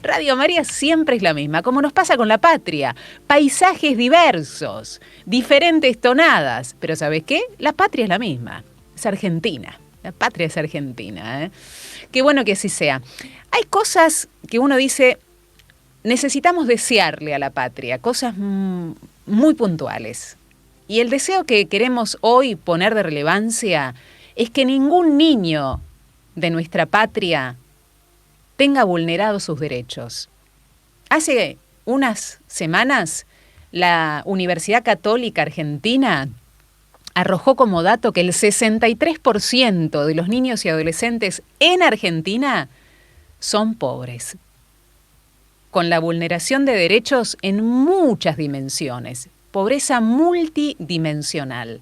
Radio María siempre es la misma, como nos pasa con la patria. Paisajes diversos, diferentes tonadas, pero ¿sabes qué? La patria es la misma, es Argentina. La patria es Argentina, ¿eh? Qué bueno que así sea. Hay cosas que uno dice, necesitamos desearle a la patria, cosas muy puntuales. Y el deseo que queremos hoy poner de relevancia es que ningún niño de nuestra patria tenga vulnerados sus derechos. Hace unas semanas, la Universidad Católica Argentina arrojó como dato que el 63% de los niños y adolescentes en Argentina son pobres, con la vulneración de derechos en muchas dimensiones, pobreza multidimensional.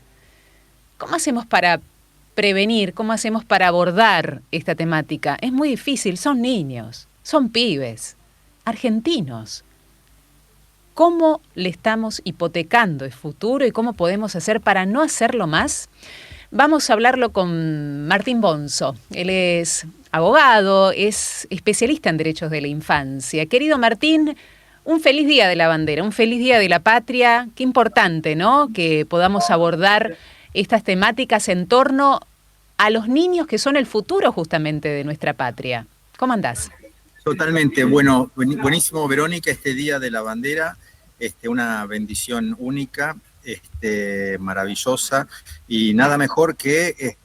¿Cómo hacemos para prevenir, cómo hacemos para abordar esta temática? Es muy difícil, son niños, son pibes, argentinos. ¿Cómo le estamos hipotecando el futuro y cómo podemos hacer para no hacerlo más? Vamos a hablarlo con Martín Bonzo. Él es abogado, es especialista en derechos de la infancia. Querido Martín, un feliz día de la bandera, un feliz día de la patria. Qué importante, ¿no?, que podamos abordar estas temáticas en torno a los niños que son el futuro justamente de nuestra patria. ¿Cómo andás? Totalmente, bueno, buenísimo, Verónica, este Día de la Bandera, una bendición única, maravillosa, y nada mejor que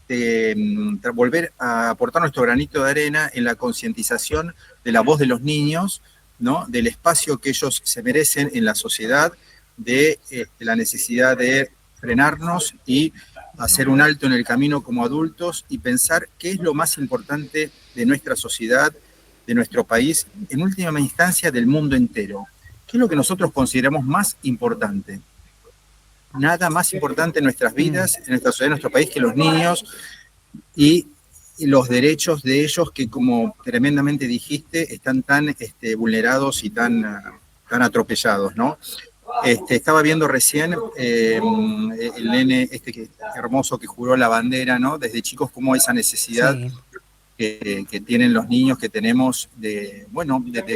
volver a aportar nuestro granito de arena en la concientización de la voz de los niños, ¿no?, del espacio que ellos se merecen en la sociedad, de la necesidad de frenarnos y hacer un alto en el camino como adultos y pensar qué es lo más importante de nuestra sociedad, de nuestro país, en última instancia del mundo entero. ¿Qué es lo que nosotros consideramos más importante? Nada más importante en nuestras vidas, en nuestra sociedad, en nuestro país, que los niños y los derechos de ellos que, como tremendamente dijiste, están tan vulnerados y tan atropellados, ¿no? Estaba viendo recién el nene que hermoso que juró la bandera, ¿no? Desde chicos, como esa necesidad Sí. que tienen los niños, que tenemos de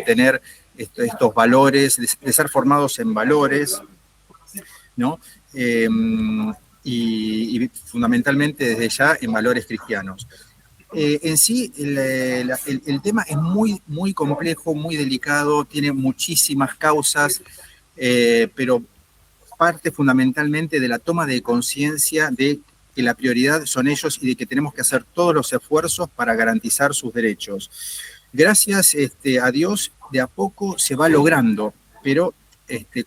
tener estos valores, de ser formados en valores, ¿no? Y fundamentalmente desde ya en valores cristianos. En sí, el tema es muy, muy complejo, muy delicado, tiene muchísimas causas, pero parte fundamentalmente de la toma de conciencia de que la prioridad son ellos y de que tenemos que hacer todos los esfuerzos para garantizar sus derechos. Gracias a Dios, de a poco se va logrando, pero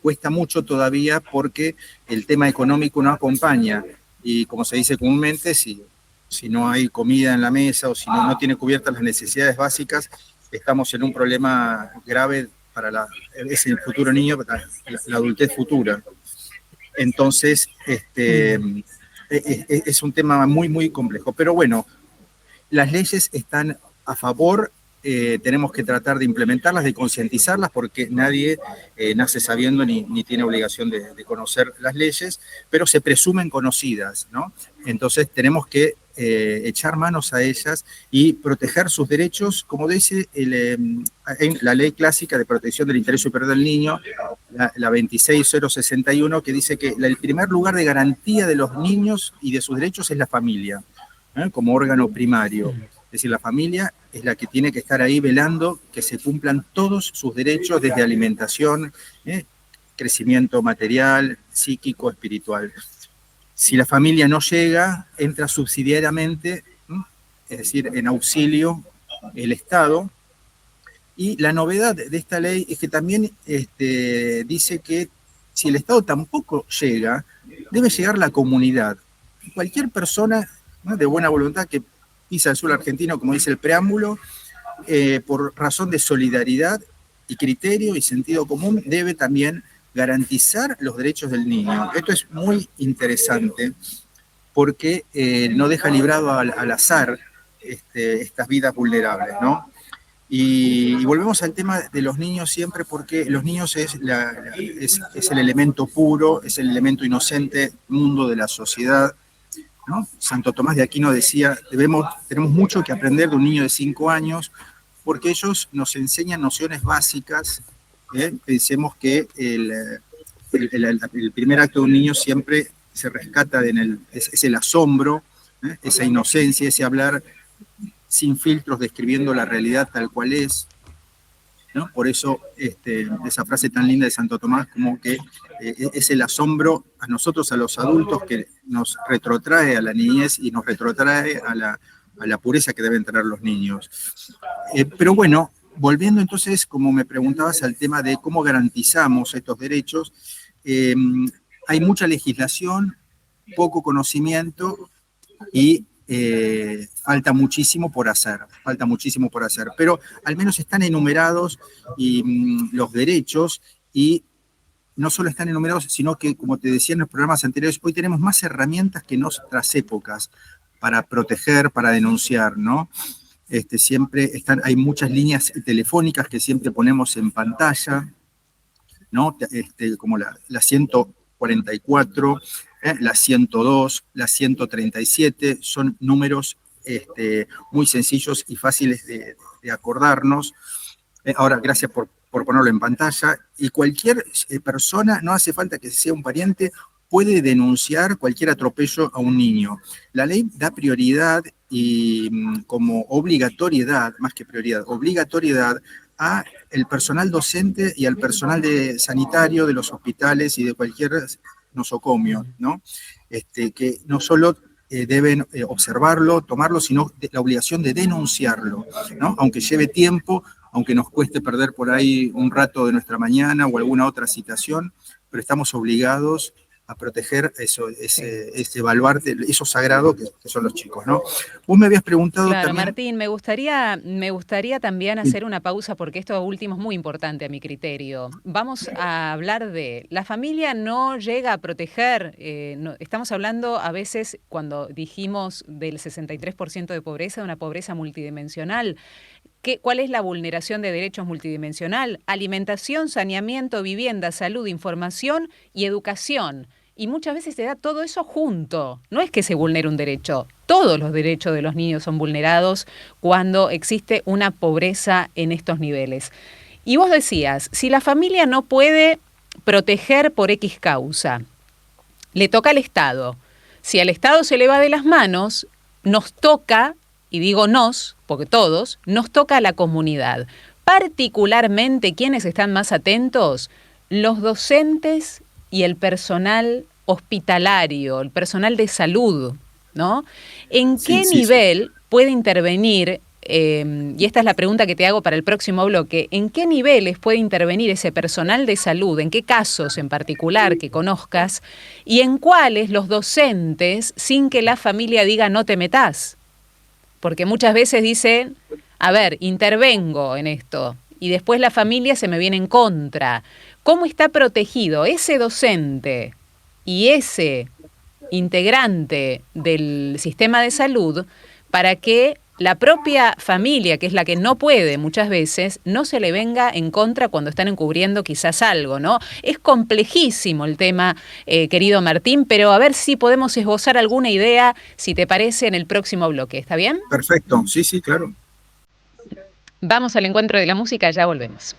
cuesta mucho todavía porque el tema económico no acompaña. Y como se dice comúnmente, si no hay comida en la mesa o si no tiene cubiertas las necesidades básicas, estamos en un problema grave para ese futuro niño, para la adultez futura. Entonces, es un tema muy, muy complejo. Pero bueno, las leyes están a favor, tenemos que tratar de implementarlas, de concientizarlas, porque nadie nace sabiendo ni tiene obligación de conocer las leyes, pero se presumen conocidas, ¿no? Entonces tenemos que echar manos a ellas y proteger sus derechos, como dice la ley clásica de protección del interés superior del niño, la 26061, que dice que el primer lugar de garantía de los niños y de sus derechos es la familia, como órgano primario. Es decir, la familia es la que tiene que estar ahí velando que se cumplan todos sus derechos, desde alimentación, crecimiento material, psíquico, espiritual. Si la familia no llega, entra subsidiariamente, es decir, en auxilio, el Estado. Y la novedad de esta ley es que también dice que si el Estado tampoco llega, debe llegar la comunidad. Cualquier persona, ¿no?, de buena voluntad que pisa el suelo argentino, como dice el preámbulo, por razón de solidaridad y criterio y sentido común, debe también garantizar los derechos del niño. Esto es muy interesante porque no deja librado al azar estas vidas vulnerables, ¿no? Y volvemos al tema de los niños siempre, porque los niños es el elemento puro, es el elemento inocente mundo de la sociedad, ¿no? Santo Tomás de Aquino decía, tenemos mucho que aprender de un niño de 5 años, porque ellos nos enseñan nociones básicas. Pensemos que el primer acto de un niño siempre se rescata es el asombro, esa inocencia, ese hablar sin filtros, describiendo la realidad tal cual es, ¿no? Por eso esa frase tan linda de Santo Tomás, como que es el asombro a nosotros, a los adultos, que nos retrotrae a la niñez y nos retrotrae a la pureza que deben tener los niños. Pero bueno, volviendo entonces, como me preguntabas, al tema de cómo garantizamos estos derechos, hay mucha legislación, poco conocimiento y falta muchísimo por hacer, pero al menos están enumerados los derechos, y no solo están enumerados, sino que, como te decía en los programas anteriores, hoy tenemos más herramientas que en otras épocas para proteger, para denunciar, ¿no? Siempre hay muchas líneas telefónicas que siempre ponemos en pantalla, ¿no? Como la 144, la 102, la 137, son números muy sencillos y fáciles de acordarnos. Ahora, gracias por ponerlo en pantalla. Y cualquier persona, no hace falta que sea un pariente, puede denunciar cualquier atropello a un niño. La ley da prioridad y como obligatoriedad, más que prioridad, obligatoriedad a el personal docente y al personal sanitario de los hospitales y de cualquier nosocomio, ¿no? Que no solo deben observarlo, tomarlo, sino la obligación de denunciarlo, ¿no? Aunque lleve tiempo, aunque nos cueste perder por ahí un rato de nuestra mañana o alguna otra citación, pero estamos obligados a proteger ese baluarte, eso sagrado que son los chicos, ¿no? Vos me habías preguntado Claro, también... Martín, me gustaría también hacer una pausa, porque esto último es muy importante a mi criterio. Vamos a hablar de la familia no llega a proteger, estamos hablando a veces, cuando dijimos del 63% de pobreza, de una pobreza multidimensional. ¿Cuál es la vulneración de derechos multidimensional? Alimentación, saneamiento, vivienda, salud, información y educación. Y muchas veces se da todo eso junto. No es que se vulnere un derecho. Todos los derechos de los niños son vulnerados cuando existe una pobreza en estos niveles. Y vos decías, si la familia no puede proteger por X causa, le toca al Estado. Si al Estado se le va de las manos, nos toca, y digo nos, porque todos, nos toca a la comunidad. Particularmente, ¿quiénes están más atentos? Los docentes y el personal hospitalario, el personal de salud, ¿no? ¿En qué nivel puede intervenir, y esta es la pregunta que te hago para el próximo bloque, ¿en qué niveles puede intervenir ese personal de salud? ¿En qué casos en particular que conozcas? ¿Y en cuáles los docentes, sin que la familia diga no te metás? Porque muchas veces dicen, a ver, intervengo en esto, y después la familia se me viene en contra. ¿Cómo está protegido ese docente y ese integrante del sistema de salud para que la propia familia, que es la que no puede muchas veces, no se le venga en contra cuando están encubriendo quizás algo, ¿no? Es complejísimo el tema, querido Martín, pero a ver si podemos esbozar alguna idea, si te parece, en el próximo bloque. ¿Está bien? Perfecto, sí, claro. Vamos al encuentro de la música, ya volvemos.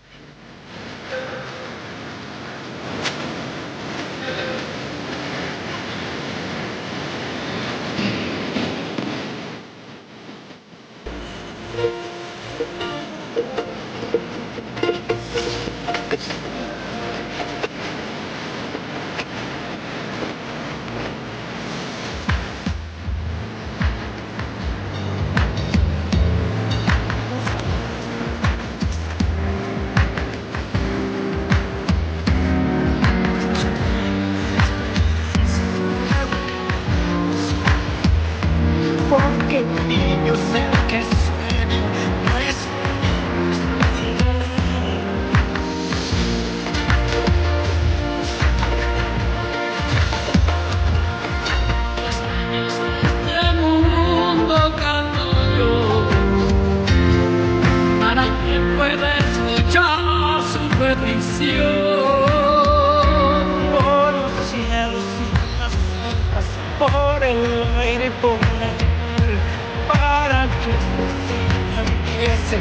Porque niño sé que serio no es. Este mundo canto yo para que pueda escuchar su petición. Por los cielos y las altas, por el aire y por la para que empiece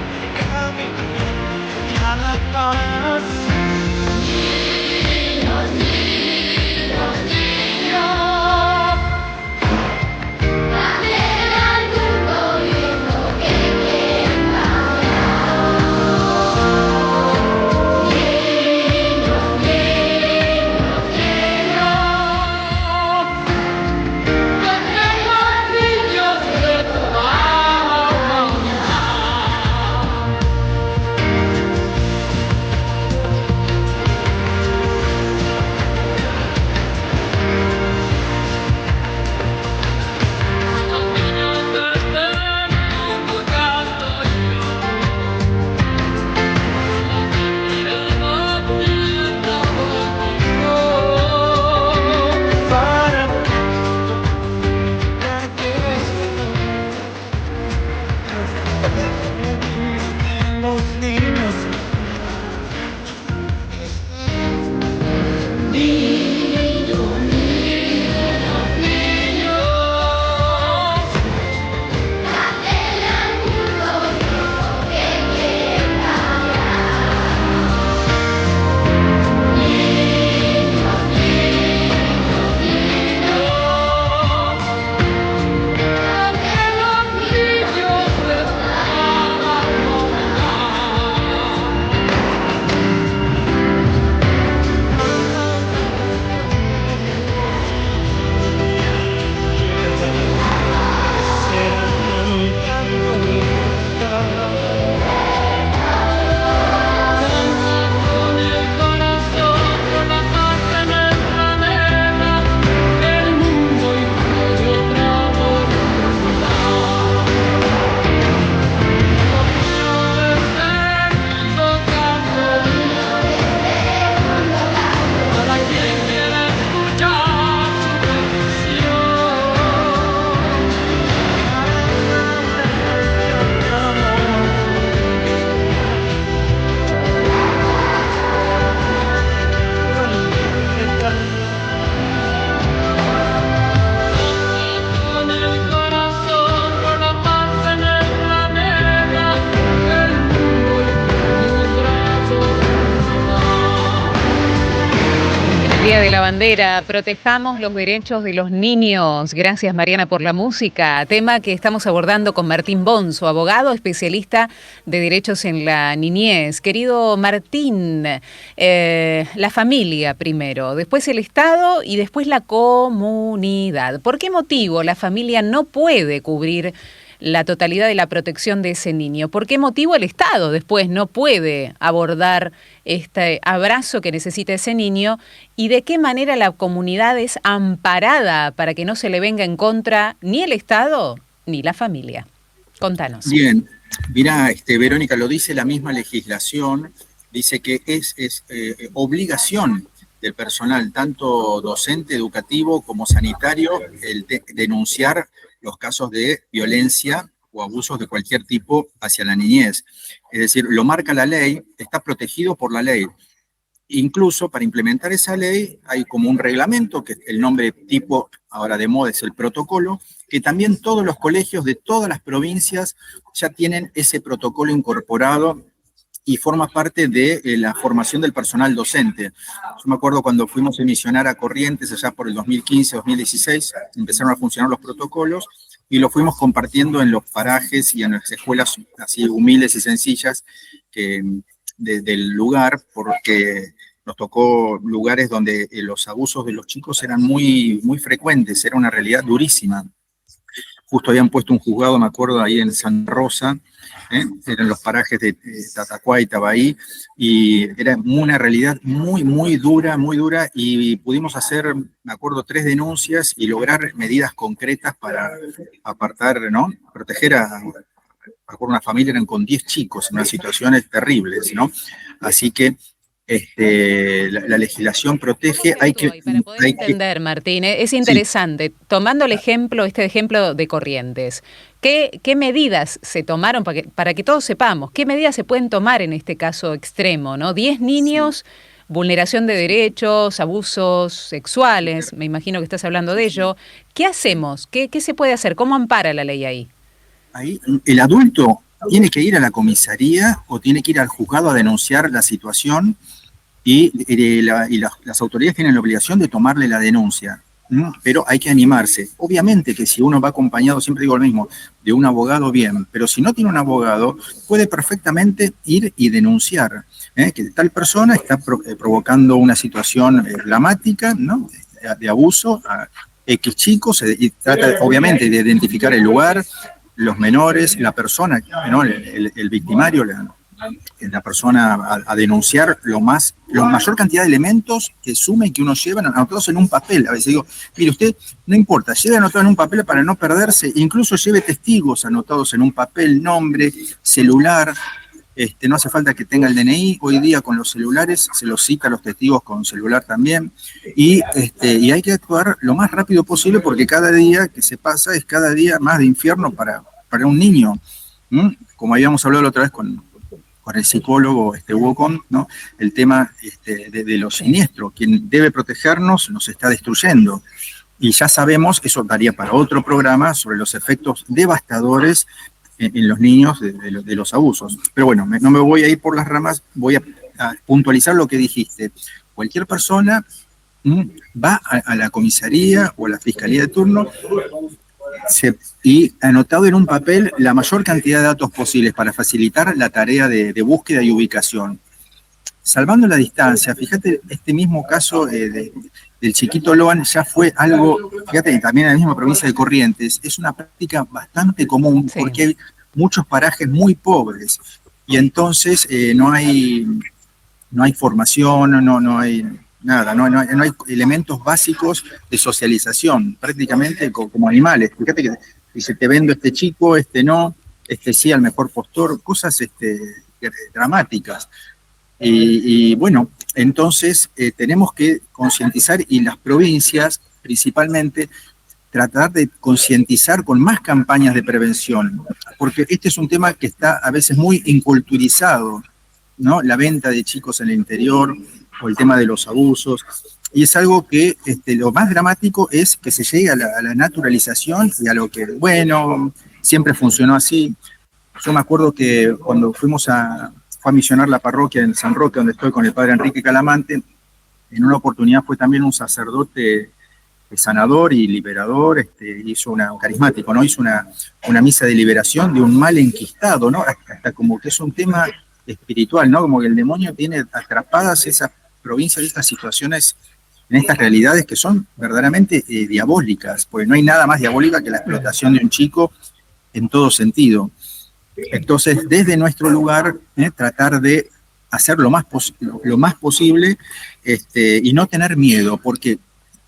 Día de la Bandera, protejamos los derechos de los niños. Gracias, Mariana, por la música. Tema que estamos abordando con Martín Bonzo, abogado especialista de derechos en la niñez. Querido Martín, la familia primero, después el Estado y después la comunidad. ¿Por qué motivo la familia no puede cubrir la totalidad de la protección de ese niño? ¿Por qué motivo el Estado después no puede abordar este abrazo que necesita ese niño? ¿Y de qué manera la comunidad es amparada para que no se le venga en contra ni el Estado ni la familia? Contanos. Bien, mirá, Verónica, lo dice la misma legislación, dice que es obligación del personal, tanto docente, educativo como sanitario, el denunciar los casos de violencia o abusos de cualquier tipo hacia la niñez. Es decir, lo marca la ley, está protegido por la ley. Incluso para implementar esa ley hay como un reglamento, que el nombre tipo ahora de moda es el protocolo, que también todos los colegios de todas las provincias ya tienen ese protocolo incorporado y forma parte de la formación del personal docente. Yo me acuerdo cuando fuimos a misionar a Corrientes, allá por el 2015, 2016, empezaron a funcionar los protocolos y los fuimos compartiendo en los parajes y en las escuelas así humildes y sencillas del lugar, porque nos tocó lugares donde los abusos de los chicos eran muy, muy frecuentes, era una realidad durísima. Justo habían puesto un juzgado, me acuerdo, ahí en San Rosa, eran los parajes de Tatacuá y Tabaí, y era una realidad muy, muy dura, y pudimos hacer, me acuerdo, 3 denuncias y lograr medidas concretas para apartar, ¿no? Proteger una familia, eran con 10 chicos, en unas situaciones terribles, ¿no? Así que la legislación protege, Para poder entender, Martín, es interesante, sí. Tomando el ejemplo de Corrientes, ¿qué medidas se tomaron para que todos sepamos? ¿Qué medidas se pueden tomar en este caso extremo, ¿no? 10 niños, sí. Vulneración de derechos, abusos sexuales, me imagino que estás hablando de ello. ¿Qué hacemos? ¿Qué se puede hacer? ¿Cómo ampara la ley ahí? Ahí el adulto tiene que ir a la comisaría o tiene que ir al juzgado a denunciar la situación y las autoridades tienen la obligación de tomarle la denuncia. Pero hay que animarse. Obviamente que si uno va acompañado, siempre digo lo mismo, de un abogado, bien, pero si no tiene un abogado, puede perfectamente ir y denunciar que tal persona está provocando una situación dramática, ¿no?, de abuso a X chicos, y trata obviamente de identificar el lugar, los menores, la persona, ¿no?, el victimario, la persona a denunciar la mayor cantidad de elementos que sume y que uno lleva anotados en un papel. A veces digo, mire usted, no importa, lleve anotado en un papel para no perderse, incluso lleve testigos anotados en un papel, nombre, celular, no hace falta que tenga el DNI, hoy día con los celulares se los cita a los testigos con celular también, y hay que actuar lo más rápido posible porque cada día que se pasa es cada día más de infierno para un niño. Como habíamos hablado la otra vez con el psicólogo Wocon, ¿no?, el tema de lo siniestro, quien debe protegernos nos está destruyendo. Y ya sabemos, eso daría para otro programa, sobre los efectos devastadores en los niños de los abusos. Pero bueno, no me voy a ir por las ramas, voy a puntualizar lo que dijiste. Cualquier persona va a la comisaría o a la fiscalía de turno y anotado en un papel la mayor cantidad de datos posibles para facilitar la tarea de búsqueda y ubicación. Salvando la distancia, fíjate, este mismo caso del chiquito Loan ya fue algo, fíjate, también en la misma provincia de Corrientes, es una práctica bastante común, sí, porque hay muchos parajes muy pobres y entonces no hay formación, no hay nada, no hay elementos básicos de socialización, prácticamente como animales. Fíjate que dice, te vendo este chico, no, sí al mejor postor, cosas dramáticas. Y bueno, entonces tenemos que concientizar, y las provincias principalmente tratar de concientizar con más campañas de prevención, porque este es un tema que está a veces muy inculturizado, ¿no? La venta de chicos en el interior o el tema de los abusos, y es algo que lo más dramático es que se llegue a la naturalización y a lo que, bueno, siempre funcionó así. Yo me acuerdo que cuando fue a misionar la parroquia en San Roque, donde estoy con el padre Enrique Calamante, en una oportunidad fue también un sacerdote sanador y liberador, hizo un carismático, ¿no? Hizo una misa de liberación de un mal enquistado, ¿no? Hasta como que es un tema espiritual, ¿no? Como que el demonio tiene atrapadas esas provincias, estas situaciones, en estas realidades que son verdaderamente diabólicas, porque no hay nada más diabólica que la explotación de un chico en todo sentido. Entonces, desde nuestro lugar, tratar de hacer lo más posible y no tener miedo, porque,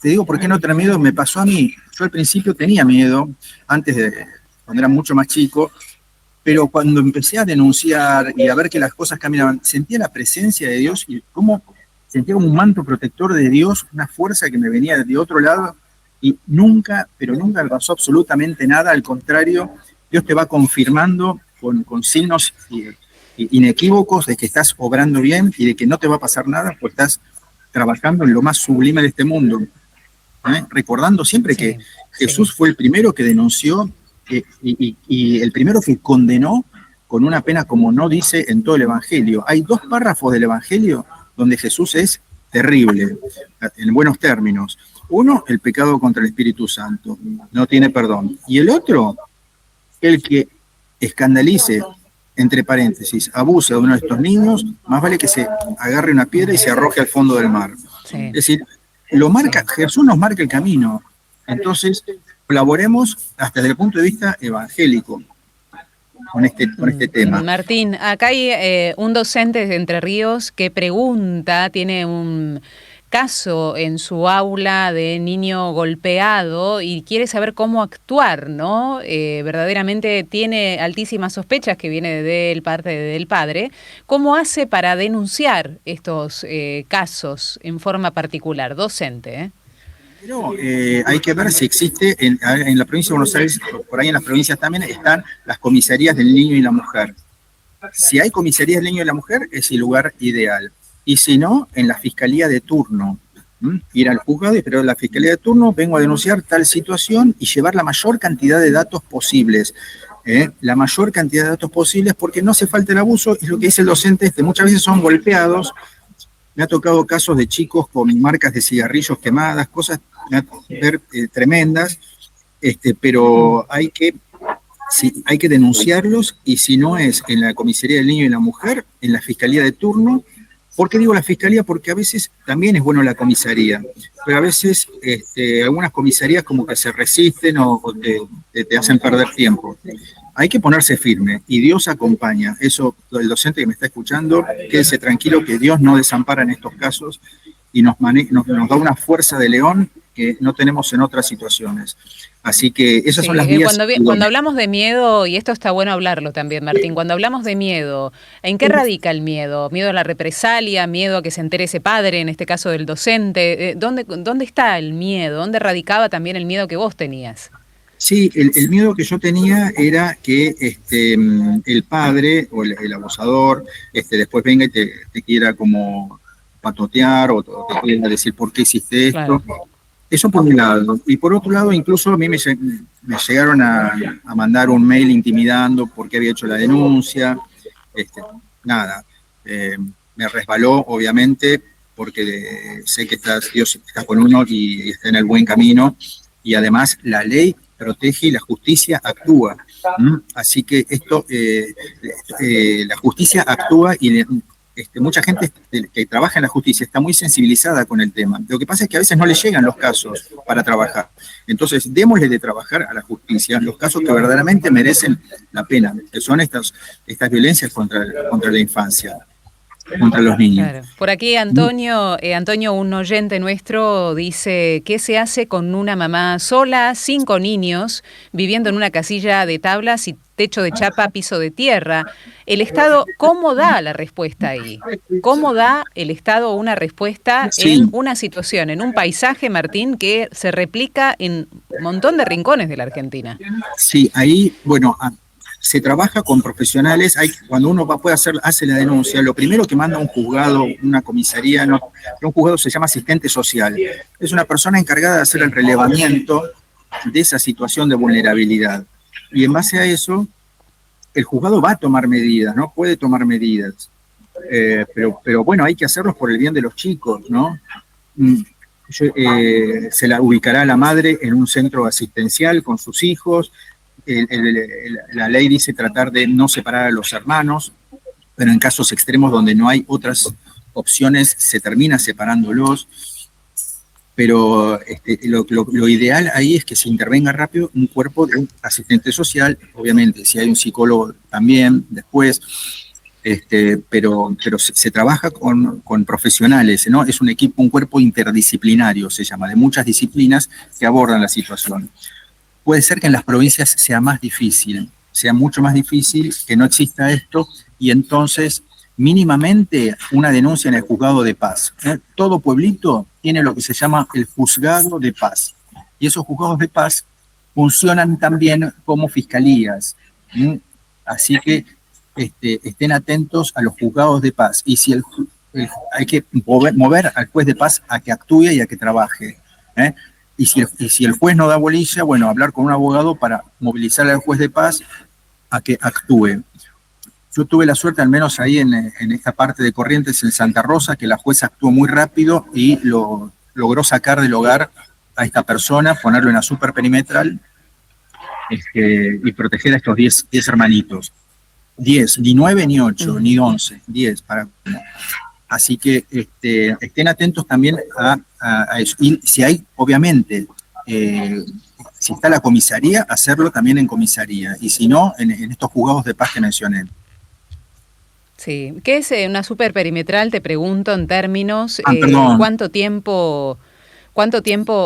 te digo, ¿por qué no tener miedo? Me pasó a mí, yo al principio tenía miedo, cuando era mucho más chico, pero cuando empecé a denunciar y a ver que las cosas caminaban, sentía la presencia de Dios y sentía como un manto protector de Dios, una fuerza que me venía de otro lado, y nunca me pasó absolutamente nada, al contrario, Dios te va confirmando con signos inequívocos de que estás obrando bien y de que no te va a pasar nada, pues estás trabajando en lo más sublime de este mundo. Recordando siempre que Jesús fue el primero que denunció y el primero que condenó con una pena como no dice en todo el Evangelio. Hay 2 párrafos del Evangelio donde Jesús es terrible, en buenos términos. Uno, el pecado contra el Espíritu Santo, no tiene perdón. Y el otro, el que escandalice, entre paréntesis, abuse de uno de estos niños, más vale que se agarre una piedra y se arroje al fondo del mar. Sí. Es decir, Jesús nos marca el camino. Entonces, colaboremos hasta desde el punto de vista evangélico con este tema. Martín, acá hay un docente de Entre Ríos que pregunta, tiene un caso en su aula de niño golpeado y quiere saber cómo actuar, ¿no? Verdaderamente tiene altísimas sospechas que viene de parte del padre. ¿Cómo hace para denunciar estos casos en forma particular? Docente, Pero hay que ver si existe, en la provincia de Buenos Aires, por ahí en las provincias también, están las comisarías del niño y la mujer. Si hay comisarías del niño y la mujer, es el lugar ideal. Y si no, en la fiscalía de turno. Ir al juzgado y pero en la fiscalía de turno vengo a denunciar tal situación y llevar la mayor cantidad de datos posibles. la mayor cantidad de datos posibles porque no hace falta el abuso, y lo que dice el docente muchas veces son golpeados. Me ha tocado casos de chicos con marcas de cigarrillos quemadas, cosas tremendas, pero hay que denunciarlos, y si no es en la comisaría del niño y la mujer, en la fiscalía de turno. ¿Por qué digo la fiscalía? Porque a veces también es bueno la comisaría, pero a veces algunas comisarías como que se resisten o te hacen perder tiempo. Hay que ponerse firme, y Dios acompaña. Eso, el docente que me está escuchando, quédese tranquilo que Dios no desampara en estos casos y nos da una fuerza de león que no tenemos en otras situaciones. Así que esas son las vías. Cuando hablamos de miedo, y esto está bueno hablarlo también, Martín, cuando hablamos de miedo, ¿en qué radica el miedo? ¿Miedo a la represalia? ¿Miedo a que se entere ese padre, en este caso del docente? ¿Dónde está el miedo? ¿Dónde radicaba también el miedo que vos tenías? Sí, el miedo que yo tenía era que el padre o el abusador después venga y te quiera como patotear o te quiera decir por qué hiciste esto. Claro. Eso por un lado. Y por otro lado, incluso a mí me llegaron a mandar un mail intimidando por qué había hecho la denuncia. Me resbaló, obviamente, porque sé que Dios está con uno y está en el buen camino. Y además la ley protege y la justicia actúa. Así que la justicia actúa, y mucha gente que trabaja en la justicia está muy sensibilizada con el tema. Lo que pasa es que a veces no le llegan los casos para trabajar. Entonces, démosle de trabajar a la justicia los casos que verdaderamente merecen la pena, que son estas violencias contra la infancia, contra los niños. Claro. Por aquí Antonio, un oyente nuestro, dice: ¿qué se hace con una mamá sola, 5 niños, viviendo en una casilla de tablas y techo de chapa, piso de tierra? ¿El Estado cómo da la respuesta ahí? ¿Cómo da el Estado una respuesta en una situación, en un paisaje, Martín, que se replica en un montón de rincones de la Argentina? Sí, ahí, bueno, se trabaja con profesionales. Cuando uno hace la denuncia, lo primero que manda un juzgado, una comisaría, un juzgado se llama asistente social. Es una persona encargada de hacer el relevamiento de esa situación de vulnerabilidad. Y en base a eso, el juzgado va a tomar medidas, ¿no? Puede tomar medidas. Pero bueno, hay que hacerlos por el bien de los chicos, ¿no? Se la ubicará a la madre en un centro asistencial con sus hijos. La ley dice tratar de no separar a los hermanos, pero en casos extremos donde no hay otras opciones se termina separándolos. Pero lo ideal ahí es que se intervenga rápido un cuerpo de un asistente social, obviamente, si hay un psicólogo también después, pero se trabaja con profesionales, ¿no? Es un cuerpo interdisciplinario, se llama, de muchas disciplinas que abordan la situación. Puede ser que en las provincias sea mucho más difícil que no exista esto, y entonces mínimamente una denuncia en el juzgado de paz. Todo pueblito tiene lo que se llama el juzgado de paz, y esos juzgados de paz funcionan también como fiscalías. Así que estén atentos a los juzgados de paz, y si hay que mover al juez de paz a que actúe y a que trabaje. Y si el juez no da bolilla, bueno, hablar con un abogado para movilizar al juez de paz a que actúe. Yo tuve la suerte, al menos ahí en esta parte de Corrientes, en Santa Rosa, que la jueza actuó muy rápido y logró sacar del hogar a esta persona, ponerlo en la superperimetral y proteger a estos 10 hermanitos. 10, ni 9, ni 8, ni 11, 10 para... Así que estén atentos también a eso. Y si hay, obviamente, si está la comisaría, hacerlo también en comisaría. Y si no, en estos juzgados de paz que mencioné. Sí. ¿Qué es una superperimetral? Te pregunto en términos, ¿cuánto tiempo?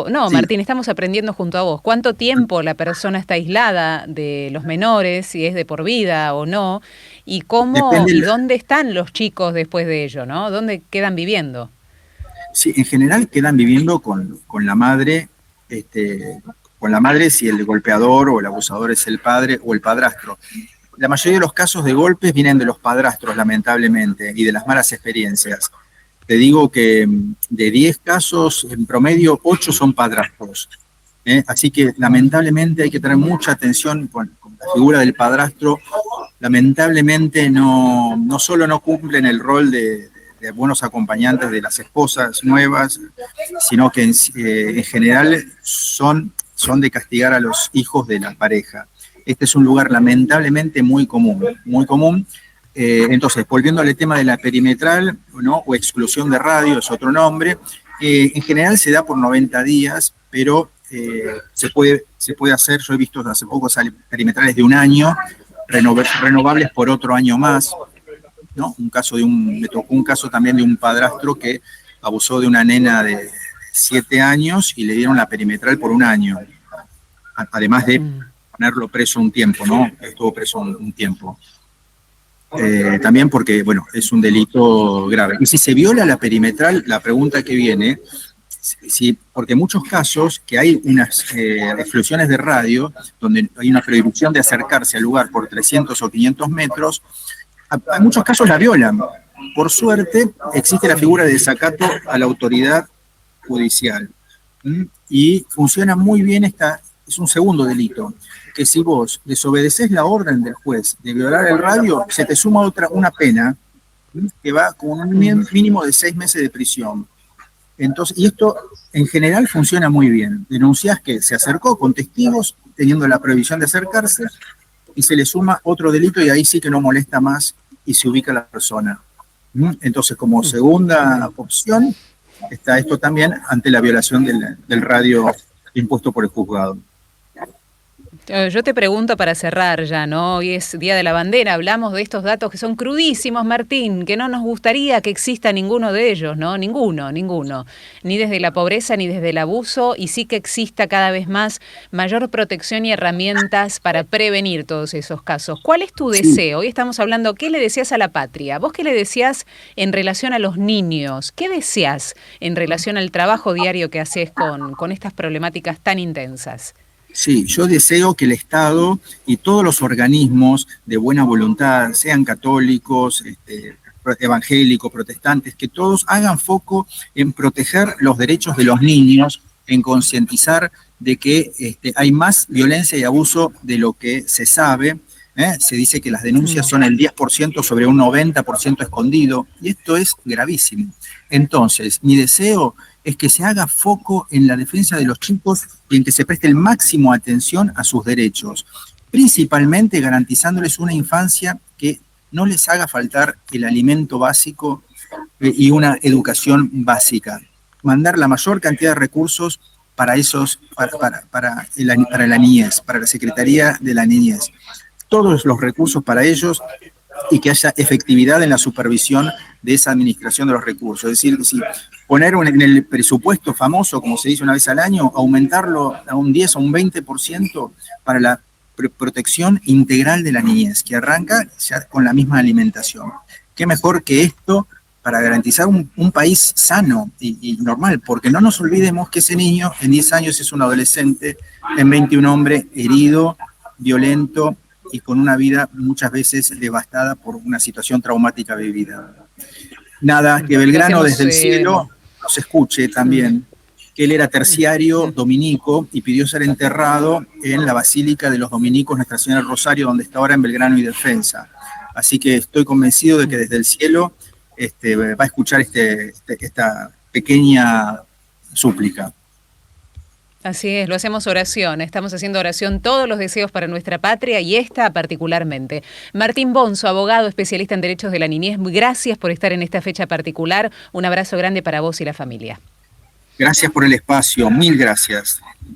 No, sí. Martín, estamos aprendiendo junto a vos. ¿Cuánto tiempo la persona está aislada de los menores, si es de por vida o no? ¿Y dónde están los chicos después de ello, no? ¿Dónde quedan viviendo? Sí, en general quedan viviendo con la madre, si el golpeador o el abusador es el padre o el padrastro. La mayoría de los casos de golpes vienen de los padrastros, lamentablemente, y de las malas experiencias. Te digo que de 10 casos, en promedio, 8 son padrastros. Así que, lamentablemente, hay que tener mucha atención con la figura del padrastro lamentablemente no solo no cumplen el rol de buenos acompañantes de las esposas nuevas, sino que en general son de castigar a los hijos de la pareja. Este es un lugar lamentablemente muy común, muy común. Entonces, volviendo al tema de la perimetral, ¿no? O exclusión de radio, es otro nombre, en general se da por 90 días, pero se puede hacer, yo he visto hace poco perimetrales de un año, renovables por otro año más, ¿no? Me tocó un caso también de un padrastro que abusó de una nena de 7 años y le dieron la perimetral por un año, además de ponerlo preso un tiempo, ¿no? Estuvo preso un tiempo. También porque, bueno, es un delito grave. Y si se viola la perimetral, la pregunta que viene, porque en muchos casos que hay unas exclusiones de radio, donde hay una prohibición de acercarse al lugar por 300 o 500 metros, en muchos casos la violan. Por suerte, existe la figura de desacato a la autoridad judicial. Y funciona muy bien es un segundo delito, que si vos desobedeces la orden del juez de violar el radio, se te suma una pena que va con un mínimo de 6 meses de prisión. Entonces, y esto en general funciona muy bien. Denunciás que se acercó con testigos, teniendo la prohibición de acercarse, y se le suma otro delito y ahí sí que no molesta más y se ubica la persona. Entonces, como segunda opción, está esto también ante la violación del radio impuesto por el juzgado. Yo te pregunto para cerrar ya, ¿no? Hoy es Día de la Bandera, hablamos de estos datos que son crudísimos, Martín, que no nos gustaría que exista ninguno de ellos, ¿no? Ninguno. Ni desde la pobreza ni desde el abuso, y sí que exista cada vez más mayor protección y herramientas para prevenir todos esos casos. ¿Cuál es tu deseo? Hoy estamos hablando, ¿qué le deseas a la patria? ¿Vos qué le deseás en relación a los niños? ¿Qué deseás en relación al trabajo diario que haces con estas problemáticas tan intensas? Sí, yo deseo que el Estado y todos los organismos de buena voluntad, sean católicos, evangélicos, protestantes, que todos hagan foco en proteger los derechos de los niños, en concientizar de que hay más violencia y abuso de lo que se sabe. Se dice que las denuncias son el 10% sobre un 90% escondido, y esto es gravísimo. Entonces, mi deseo es que se haga foco en la defensa de los chicos y en que se preste el máximo atención a sus derechos, principalmente garantizándoles una infancia que no les haga faltar el alimento básico y una educación básica. Mandar la mayor cantidad de recursos para la niñez, para la Secretaría de la Niñez. Todos los recursos para ellos, y que haya efectividad en la supervisión de esa administración de los recursos. Es decir, si poner en el presupuesto famoso, como se dice una vez al año, aumentarlo a un 10 o un 20% para la protección integral de la niñez, que arranca ya con la misma alimentación. ¿Qué mejor que esto para garantizar un país sano y normal? Porque no nos olvidemos que ese niño en 10 años es un adolescente, en 20 un hombre herido, violento, y con una vida muchas veces devastada por una situación traumática vivida. Nada, que Belgrano desde el cielo nos escuche también, que él era terciario dominico y pidió ser enterrado en la Basílica de los Dominicos Nuestra Señora del Rosario, donde está ahora en Belgrano y Defensa. Así que estoy convencido de que desde el cielo va a escuchar esta pequeña súplica. Así es, lo hacemos oración, estamos haciendo oración, todos los deseos para nuestra patria y esta particularmente. Martín Bonzo, abogado especialista en derechos de la niñez, gracias por estar en esta fecha particular, un abrazo grande para vos y la familia. Gracias por el espacio, mil gracias.